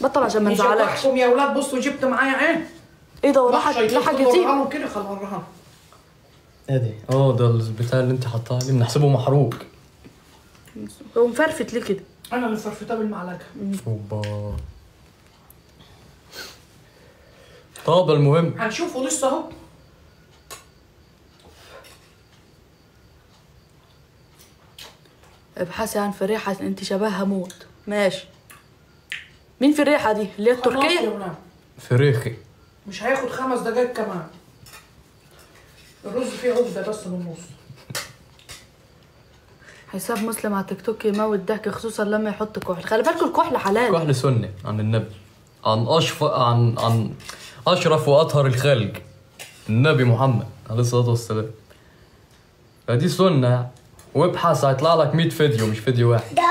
بطل عشان ما نزعلكش. يا اولاد بصوا جبت معايا ايه ده؟ لحق يطير كده. خل اوريها. ادي ده البتاع اللي انت حاطاه عليه بنحسبه محروق. هو مفرفت ليه كده؟ انا اللي فرفتها بالمعلقه. اوبا. طب المهم هنشوفه لسه اهو. ابحثي عن فريحة انت شبهها موت. ماشي. مين فريحة دي؟ اللي هي التركية؟ فريخي. مش هياخد 5 دقايق كمان. الرز فيه عقدة بس من النص. حساب مسلم على التيك توك يموت ضحك خصوصا لما يحط كحل. خلي بالكوا الكحل حلال. كحل سنة عن النبي، عن أشرف وأطهر الخلق النبي محمد عليه الصلاة والسلام. فدي سنة. وابحث هيطلع لك 100 فيديو مش فيديو واحد. ده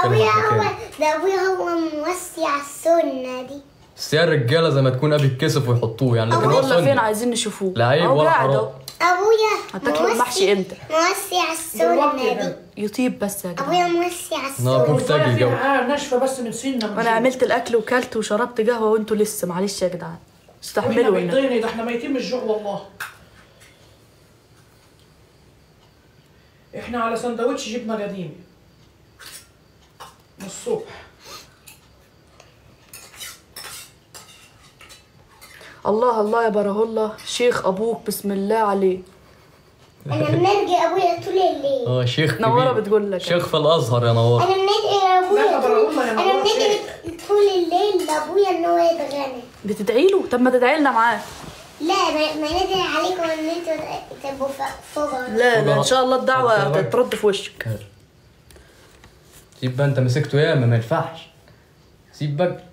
ابويا هو موسع السنة دي. بس يا الرجالة زي ما تكون أبي يتكسف ويحطوه يعني. لكن هو سنة. فين عايزين نشوفوه؟ لا عيب ولا حرام. ابويا هتاكلوا المحشي امتى؟ موسع السنة دي. يطيب بس يا جماعة. ابويا موسع السنة. محتاج الجو. ناشفة بس من سنة. وانا عملت الاكل وكلت وشربت قهوة وانتوا لسه. معلش يا جدعان استحملوا. احنا ده احنا ميتين من الجوع والله. احنا على سندوتش جبنة قديم من الصبح. الله الله يا بره الله. شيخ ابوك بسم الله عليه. انا بنرجي ابويا طول الليل. شيخ كبير. نوره بتقول لك شيخ في الازهر يا نوره. انا بنرجي ابويا طول الليل لابويا ان هو يتغنى. بتدعي له؟ طب ما تدعي لنا معاه. لا ما ندعي عليكم ان انتوا تبقوا فقراء. لا ان شاء الله الدعوه ترد في وشك. سيب بقى انت مسكته ياما ما ينفعش. سيب بقى.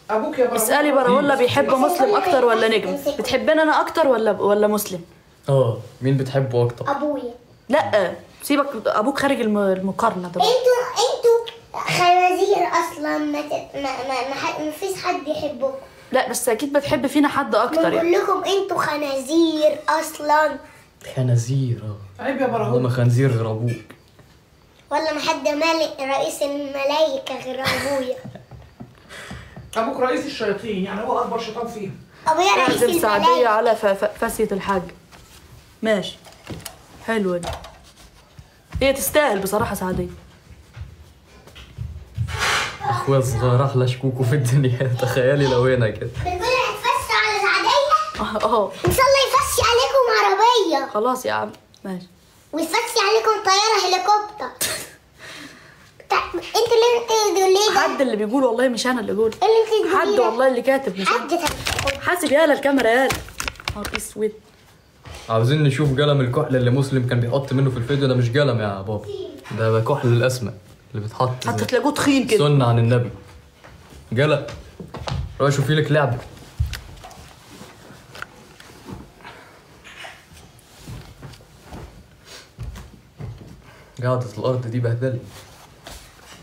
ابوك يا اسالي براهولا بيحب مسلم اكتر ولا نجم؟ بتحبني انا اكتر ولا مسلم؟ مين بتحبه اكتر؟ ابويا. لا سيبك ابوك خارج المقارنه ده. انتوا خنازير اصلا. ما فيش حد يحبكم. لا بس اكيد بتحب فينا حد اكتر يعني. بقول لكم انتوا خنازير اصلا. خنازير. عيب يا براهولا. ما خنزير غير ابوك. ولا ما حد رئيس الملايكه غير ابويا. ابوك رئيس الشياطين يعني هو اكبر شيطان فيهم. ابويا رئيس الملايكه. سعديه على فاسيه الحاج. ماشي حلوه دي. هي تستاهل بصراحه سعديه. اخويا الصغير احلى شكوكو في الدنيا. تخيلي لو هنا كده. بتقولي هتفسي على سعديه؟ ان شاء الله يفسي عليكم عربيه. خلاص يا عم ماشي. ويفسي عليكم طياره هليكوبتر. انت اللي تقول ليه؟ حد اللي بيقول والله مش انا اللي بقول. اللي انت حد والله اللي كاتب مش انا. حاسب يالا الكاميرا يالا. نهار اسود. عاوزين نشوف قلم الكحل اللي مسلم كان بيحط منه في الفيديو ده. مش قلم يا بابا، ده كحل الاسماء اللي بيتحط. حتى تلاقوه تخين كده. سنة عن النبي. قلم. روح شوفي لك لعبه. قاعدة الارض دي بهدله.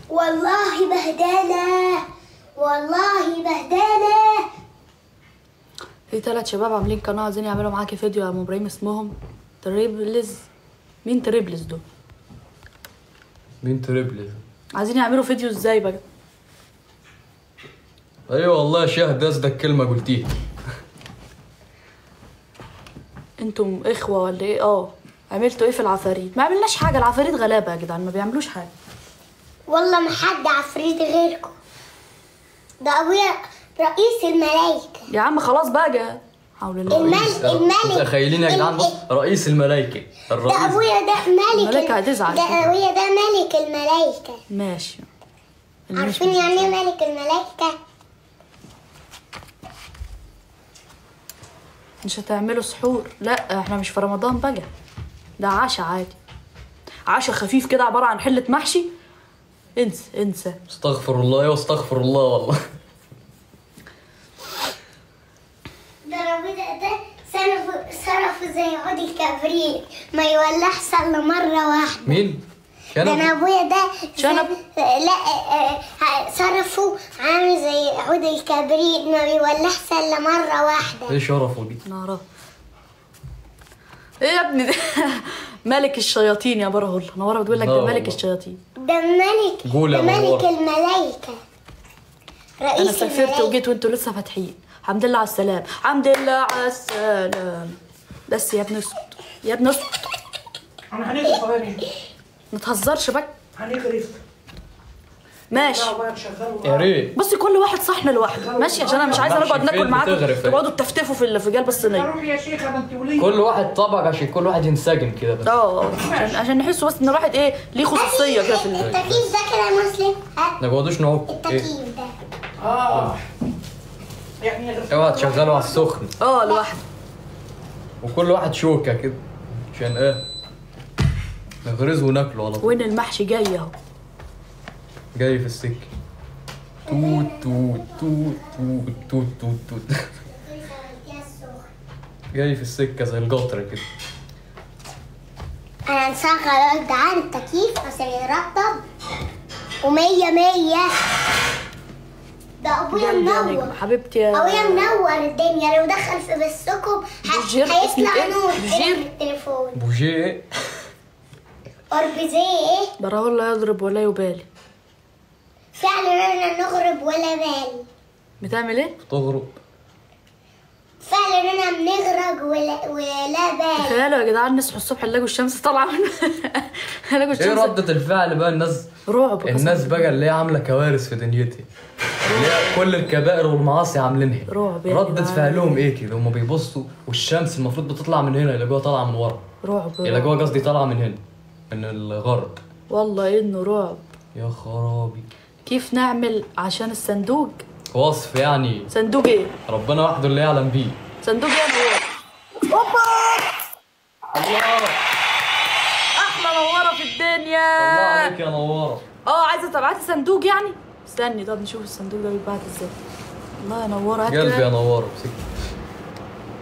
والله بهدله. والله بهدله. في 3 شباب عاملين قناه عايزين يعملوا معاكي فيديو يا ام ابراهيم اسمهم تريبلز. مين تريبلز دول؟ مين تريبلز؟ عايزين يعملوا فيديو ازاي بقى؟ ايوه والله يا شاهد قصدك كلمه قلتيها. انتم اخوه ولا ايه؟ عملتوا ايه في العفاريت؟ ما عملناش حاجه. العفاريت غلابه يا جدعان ما بيعملوش حاجه. والله ما حد عفريت غيركم. ده ابويا رئيس الملايكه. يا عم خلاص بقى. حول الله. الملك. متخيلين يا جدعان؟ بص رئيس الملايكه. ده ابويا ده ملك. الملايكه هتزعل. ده ابويا ده ملك الملايكه. ماشي. عارفين يعني ايه ملك الملايكه؟ مش هتعملوا سحور؟ لا احنا مش في رمضان بقى. ده عشاء عادي. عشاء خفيف كده عباره عن حله محشي. انسى. استغفر الله واستغفر الله والله. ده صرف زي عود الكبريت ما يولعش الا مره واحده. مين؟ ده انا ابويا ده شنب. لا صرفه عامل زي عود الكبريت ما بيولعش الا مره واحده. ايه شرفه دي؟ نعرف. ايه يا ابني ده؟ ملك الشياطين يا براهولا. نوره بتقول لك ده ملك الشياطين. ده ملك. قول يا ملك الملايكه. انا رئيس سافرت المراكب. وجيت وانتوا لسه فاتحين. الحمد لله على السلام، الحمد لله على السلام. بس يا ابني اسكت، يا ابني اسكت، انا هنجري ثواني. ما تهزرش بقى. هنجري. ماشي لا بقى نشغله يا ريت. بصي كل واحد صحن لوحده ماشي، عشان انا مش عايزه المحشي نقعد ناكل فين معاكم بتغرف؟ تقعدوا تفتفوا في قلب الصينيه. روح يا شيخه ده انت وليه. كل واحد طبق عشان كل واحد ينسجم كده بس. عشان نحسوا بس ان الواحد ايه ليه خصوصيه كده في التكييف ده كده يا مسلم. ها ما نقعدوش نعك. ايه؟ التكييف ده. يعني اوعى تشغله على السخن. لوحده. وكل واحد شوكه كده عشان ايه؟ نغرزه وناكله على طول. وين المحشي جاي اهو. جاي في السكه. توت توت توت توت توت توت توت. جاي في السكه زي القطر كده. انا هنشغل يا جدعان التكييف عشان يرطب. ومية مية. ده ابويا قلبي يا منور. نجم حبيبتي يا ابويا منور الدنيا. لو دخل في بسكم بوجير، اسمه هيطلع إيه؟ نور بوجير؟ من التليفون. بوجيه. أربزيه. براهو لا يضرب ولا يبالي. فعلا انا نغرب ولا بالي. بتعمل ايه؟ تغرب. فعلا انا بنغرق ولا بالي. تخيلوا يا جدعان نصحوا الصبح نلاقوا الشمس طالعه من نلاقوا ايه الشمس. ردة الفعل بقى الناس؟ رعب. الناس بقى اللي هي عامله كوارث في دنيتها، اللي هي كل الكبائر والمعاصي عاملينها. رعب يا ردة جدعان. فعلهم ايه كده؟ هم بيبصوا والشمس المفروض بتطلع من هنا يلاقوها طالعه من ورا. رعب يلاقوها قصدي طالعه من هنا من الغرب. والله انه رعب. يا خرابي. كيف نعمل عشان الصندوق؟ وصف يعني صندوق ايه؟ ربنا وحده اللي يعلم بيه. صندوق ايه يا نور؟ الله احلى نوره في الدنيا. الله عليك يا نواره. عايزه تبعتي صندوق يعني؟ استني طب نشوف الصندوق ده بيتبعت ازاي. الله يا نوره. هات قلبي يا كده. نواره مسك.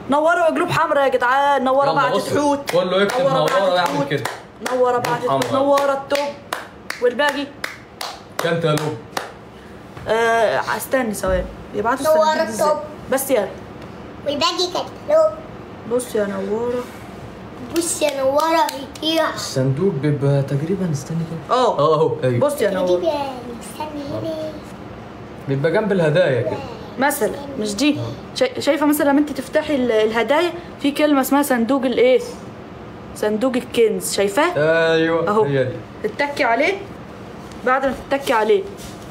نوره وقلوب حمراء يا جدعان. نوره يلا بعتت بص، حوت. كله يكتب نوره نواره بعتت ويعمل حوت. كده. نوره بعتت حوت. حمراء. نوره التوب والباقي. كانتالوب. استني ثواني يبعتوا نوره الصندوق ازاي؟ التوب. بس يلا والباقي كتلوب. بص يا نوره. بص يا نوره هي. الصندوق بيبقى تقريبا استني كده. اهو ايوه. بص يا جيب نوره يا مستني هنا. بيبقى جنب الهدايا كده. مثلا مش دي شايفه مثلا لما انت تفتحي الهدايا في كلمه اسمها صندوق الايه؟ صندوق الكنز. شايفاه؟ ايوه اهو. هي دي. تتكي عليه. بعد ما تتكي عليه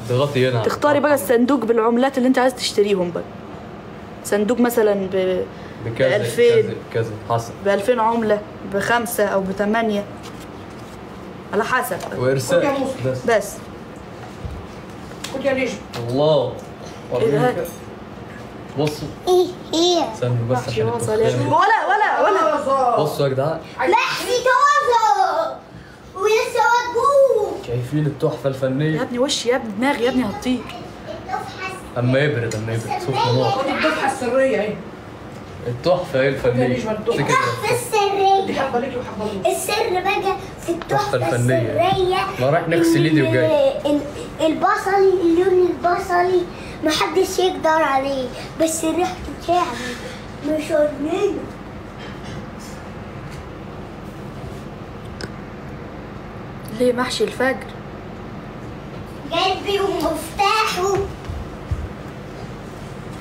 تضغطي هنا. تختاري بقى الصندوق بالعملات اللي انت عايز تشتريهم بقى. صندوق مثلا بكذا 2000 كذا كذا حسب. ب 2000 عمله ب5 او ب8 على حسب وارسال بس. خد يا نجم. الله. ايه ده؟ وريني كده. بصوا ايه هي. استنوا بس عشان وصل يا التفاهم. ولا بصوا يا جدعان محشي طازه ولسه مطبوخ. شايفين التحفه يا الفنيه؟ ابني وشي يا ابني دماغي يا ابني هتطير. اما يبرد سخن نار. خد الدفعه السريه اهي. التحفه ايه الفنيه؟ التحفة افتكر التحفة السرية. دي حبه ليكي وحبه ليكي. السر بقى في التحفة الفنية. السرية. ما رايح نغسل ايدي وجاي. البصلي اللون البصلي محدش يقدر عليه بس ريحته شعبي مش أرنبة. ليه محشي الفجر؟ قلبي ومفتاحه.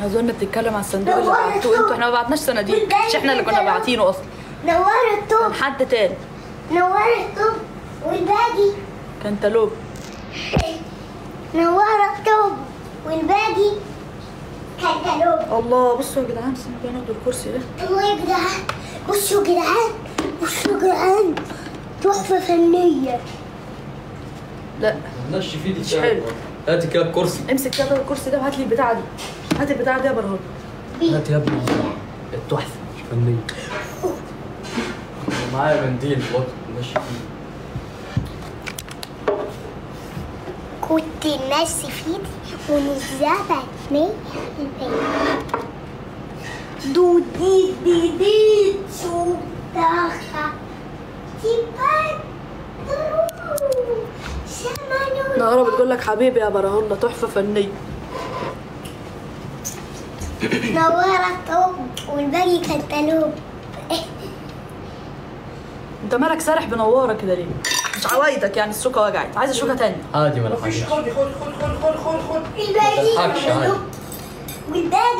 اظن بتتكلم على الصندوق اللي بعتوه انتوا. احنا ما بعتناش صناديق، مش احنا اللي كنا باعتينه اصلا. نور الطب. كان حد تاني. نور الطب والباقي. كانتالوب. نور الطب والباقي كانتالوب. الله بصوا يا جدعان استنوا بقى ناخدوا الكرسي ده. الله يا جدعان. بصوا يا جدعان. بصوا يا جدعان. تحفة فنية. لا نشي في مش حلو. هاتي كده الكرسي. امسك كده الكرسي ده وهات لي البتاعه دي. هات البتاعه دي يا برهان. هاتي يا ابني التحفه الفنيه. معايا منديل برضه ماشي فيه. كنت الناس في ايدي ونزلت 100%. دودي ديدي شو داخل تبان شمانو. نهارة بتقول لك حبيبي يا برهان تحفه فنيه. نورة الطب والباقي كانتالوب. انت مالك سارح بنواره كده ليه؟ مش عوايدك يعني السوكه وجعت، عايزه شوكه تانية. عادي ما مفيش. لحقش. خد الباقي تضحكش عادي. والباقي